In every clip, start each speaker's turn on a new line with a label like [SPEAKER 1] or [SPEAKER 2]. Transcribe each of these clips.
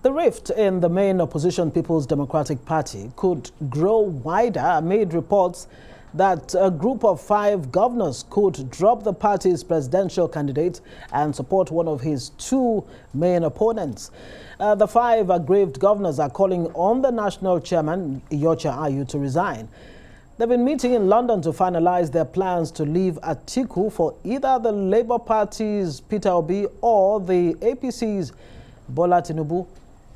[SPEAKER 1] The rift in the main opposition People's Democratic Party could grow wider amid reports that a group of 5 governors could drop the party's presidential candidate and support one of his 2 main opponents. The 5 aggrieved governors are calling on the national chairman, Iyorchia Ayu, to resign. They've been meeting in London to finalize their plans to leave Atiku for either the Labour Party's Peter Obi or the APC's Bola Tinubu.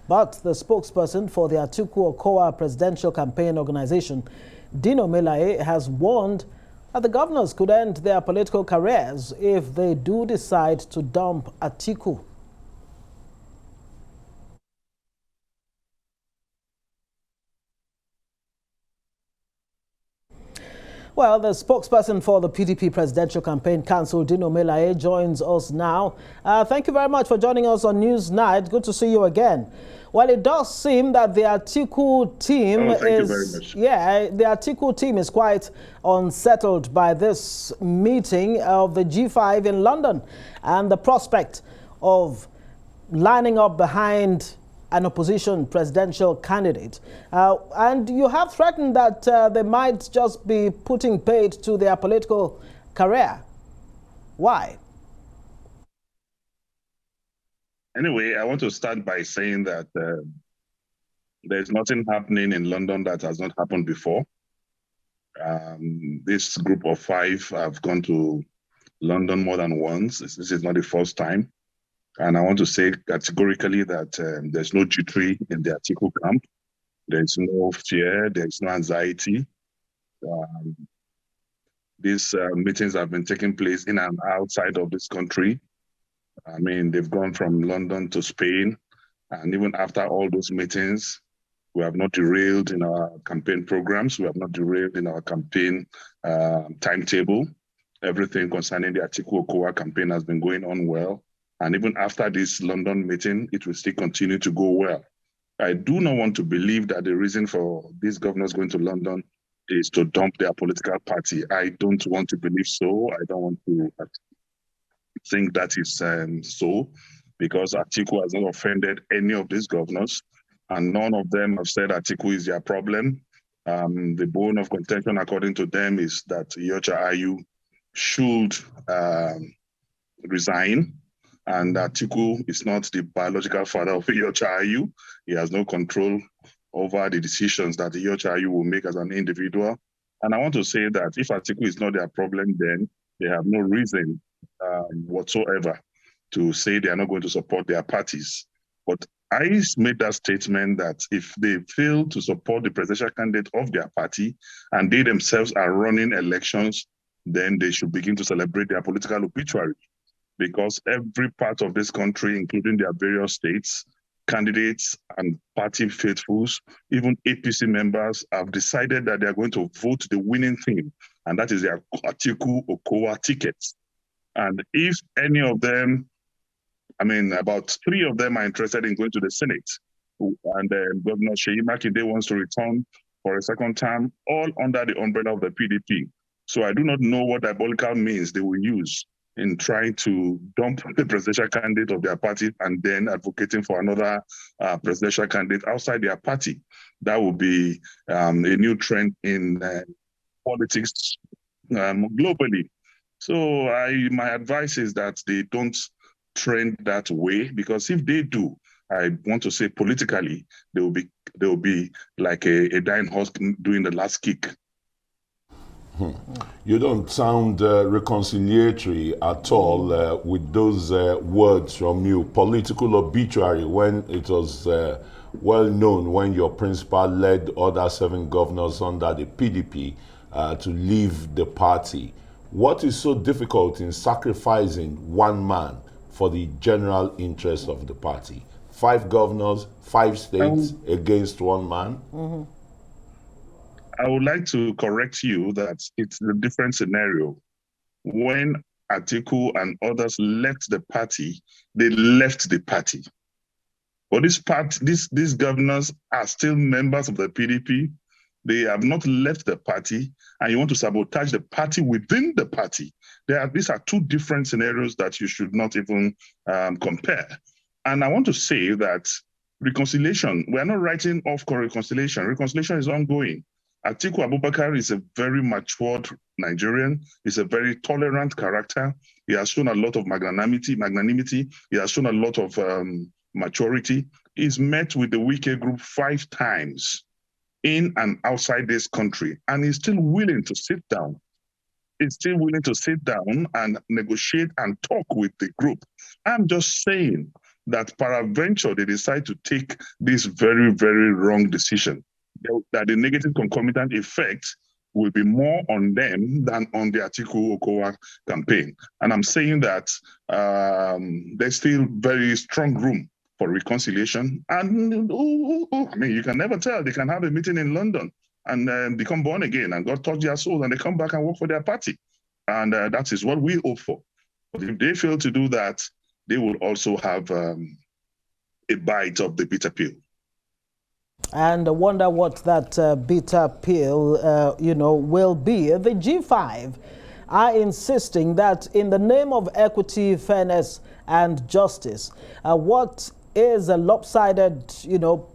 [SPEAKER 1] But the spokesperson for the Atiku Okowa presidential campaign organization, Dino Melaye, has warned that the governors could end their political careers if they do decide to dump Atiku. Well, the spokesperson for the PDP Presidential Campaign Council, Dino Melaye, joins us now. Thank you very much for joining us on News Night. Good to see you again. Well, it does seem that the Atiku team the Atiku team is quite unsettled by this meeting of the G-5 in London and the prospect of lining up behind an opposition presidential candidate. And you have threatened that they might just be putting paid to their political career. Why?
[SPEAKER 2] Anyway, I want to start by saying that there's nothing happening in London that has not happened before. This group of 5 have gone to London more than once. This is not the first time. And I want to say categorically that there's no jittery in the Atiku camp. There's no fear. There's no anxiety. These meetings have been taking place in and outside of this country. I mean, they've gone from London to Spain. And even after all those meetings, we have not derailed in our campaign programs. We have not derailed in our campaign timetable. Everything concerning the Atiku Okowa campaign has been going on well. And even after this London meeting, it will still continue to go well. I do not want to believe that the reason for these governors going to London is to dump their political party. I don't want to believe so. I don't want to think that is so, because Atiku has not offended any of these governors, and none of them have said Atiku is their problem. The bone of contention, according to them, is that Iyorchia Ayu should resign. And Atiku is not the biological father of Iyorchia Ayu. He has no control over the decisions that Iyorchia Ayu will make as an individual. And I want to say that if Atiku is not their problem, then they have no reason whatsoever to say they are not going to support their parties. But I made that statement that if they fail to support the presidential candidate of their party and they themselves are running elections, then they should begin to celebrate their political obituary. Because every part of this country, including their various states, candidates and party faithfuls, even APC members, have decided that they are going to vote the winning team, and that is their Atiku Okowa tickets. And if any of them, I mean, about 3 of them are interested in going to the Senate, and Governor Seyi Makinde wants to return for a second term, all under the umbrella of the PDP. So I do not know what diabolical means they will use in trying to dump the presidential candidate of their party and then advocating for another presidential candidate outside their party. That would be a new trend in politics globally. So my advice is that they don't trend that way, because if they do, I want to say politically, they will be like a dying horse doing the last kick.
[SPEAKER 3] You don't sound reconciliatory at all with those words from you. Political obituary, when it was well known when your principal led other 7 governors under the PDP to leave the party. What is so difficult in sacrificing one man for the general interest of the party? 5 governors, 5 states against one man?
[SPEAKER 1] Mm-hmm.
[SPEAKER 2] I would like to correct you that it's a different scenario. When Atiku and others left the party, they left the party. But these governors are still members of the PDP. They have not left the party, and you want to sabotage the party within the party. These are 2 different scenarios that you should not even compare. And I want to say that reconciliation. We are not writing off reconciliation. Reconciliation is ongoing. Atiku Abubakar is a very matured Nigerian. He's a very tolerant character. He has shown a lot of magnanimity. He has shown a lot of maturity. He's met with the Wike group 5 times in and outside this country, and he's still willing to sit down. He's still willing to sit down and negotiate and talk with the group. I'm just saying that peradventure they decide to take this very, very wrong decision, that the negative concomitant effect will be more on them than on the Atiku Okowa campaign. And I'm saying that there's still very strong room for reconciliation. And I mean, you can never tell. They can have a meeting in London and become born again, and God touch their souls, and they come back and work for their party. And that is what we hope for. But if they fail to do that, they will also have a bite of the bitter pill.
[SPEAKER 1] And I wonder what that bitter pill, will be. The G5 are insisting that in the name of equity, fairness, and justice, what is a lopsided,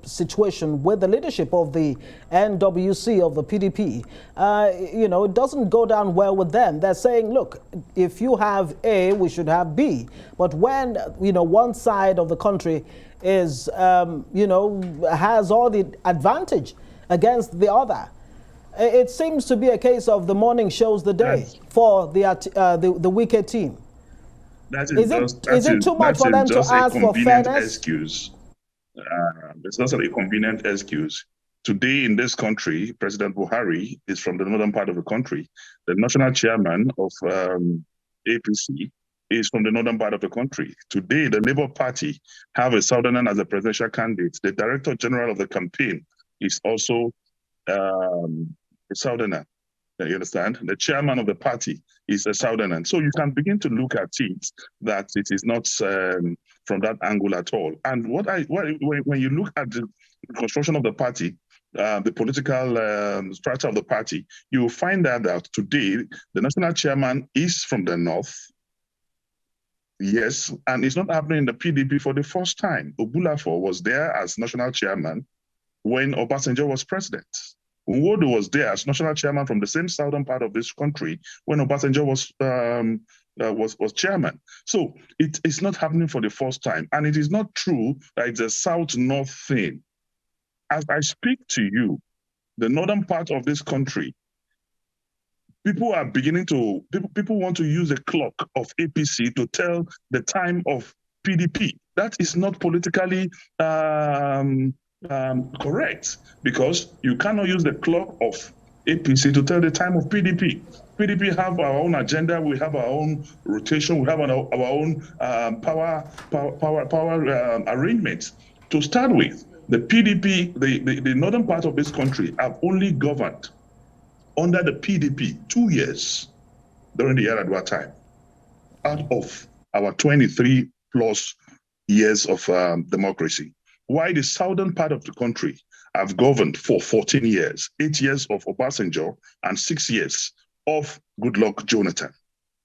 [SPEAKER 1] situation with the leadership of the NWC of the PDP, it doesn't go down well with them. They're saying, look, if you have A, we should have B. But when, one side of the country is, has all the advantage against the other, it seems to be a case of the morning shows the day for the Wike team. Is it too much for them to ask for fairness?
[SPEAKER 2] Excuse. It's not a convenient excuse. Today in this country, President Buhari is from the northern part of the country. The national chairman of APC is from the northern part of the country. Today, the Labour Party have a southerner as a presidential candidate. The director general of the campaign is also a southerner. You understand? The chairman of the party is a southerner. So you can begin to look at it that it is not from that angle at all. And when you look at the construction of the party, the political structure of the party, you will find that today the national chairman is from the north. Yes, and it's not happening in the PDP for the first time. Obulafo was there as national chairman when Obasanjo was president. Nwodo was there as national chairman from the same southern part of this country when Obasanjo was chairman. So it's not happening for the first time. And it is not true that it's a south-north thing. As I speak to you, the northern part of this country, people want to use the clock of APC to tell the time of PDP. That is not politically correct, because you cannot use the clock of APC to tell the time of PDP. PDP have our own agenda, we have our own rotation, we have our own power arrangements. To start with, the PDP, the northern part of this country have only governed under the PDP 2 years during the Yaradua time, out of our 23 plus years of democracy. Why the southern part of the country have governed for 14 years, 8 years of Obasanjo and 6 years of Goodluck Jonathan.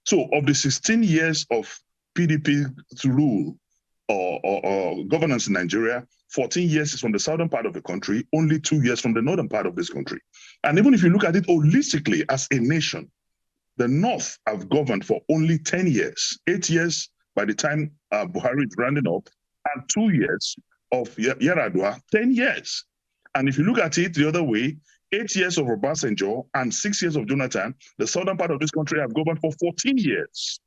[SPEAKER 2] So of the 16 years of PDP rule or governance in Nigeria, 14 years is from the southern part of the country, only 2 years from the northern part of this country. And even if you look at it holistically as a nation, the North have governed for only 10 years, 8 years by the time Buhari is rounding up, and 2 years of Yaradua, 10 years. And if you look at it the other way, 8 years of Obasanjo and 6 years of Jonathan, the southern part of this country have governed for 14 years.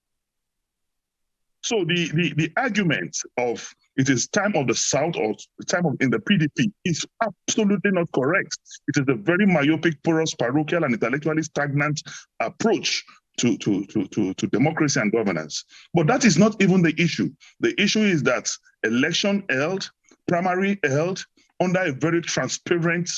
[SPEAKER 2] So the argument of it is time of the South or time in the PDP is absolutely not correct. It is a very myopic, porous, parochial, and intellectually stagnant approach to democracy and governance. But that is not even the issue. The issue is that election held, primary held, under a very transparent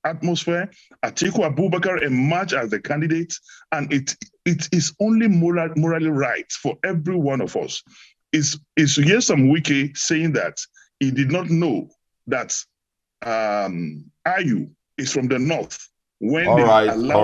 [SPEAKER 2] atmosphere. Atiku Abubakar emerged as the candidate, and it is only morally right for every one of us is to hear some Wike saying that he did not know that Ayu is from the north. When
[SPEAKER 3] all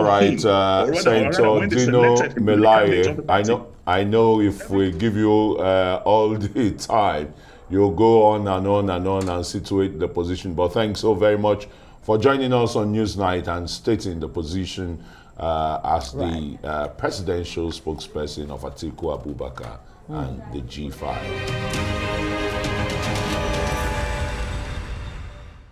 [SPEAKER 3] right, Senator Dino Melaye, I know if we give you all the time, you'll go on and on and on and situate the position. But thanks so very much for joining us on Newsnight and stating the position as the presidential spokesperson of Atiku Abubakar and the G5.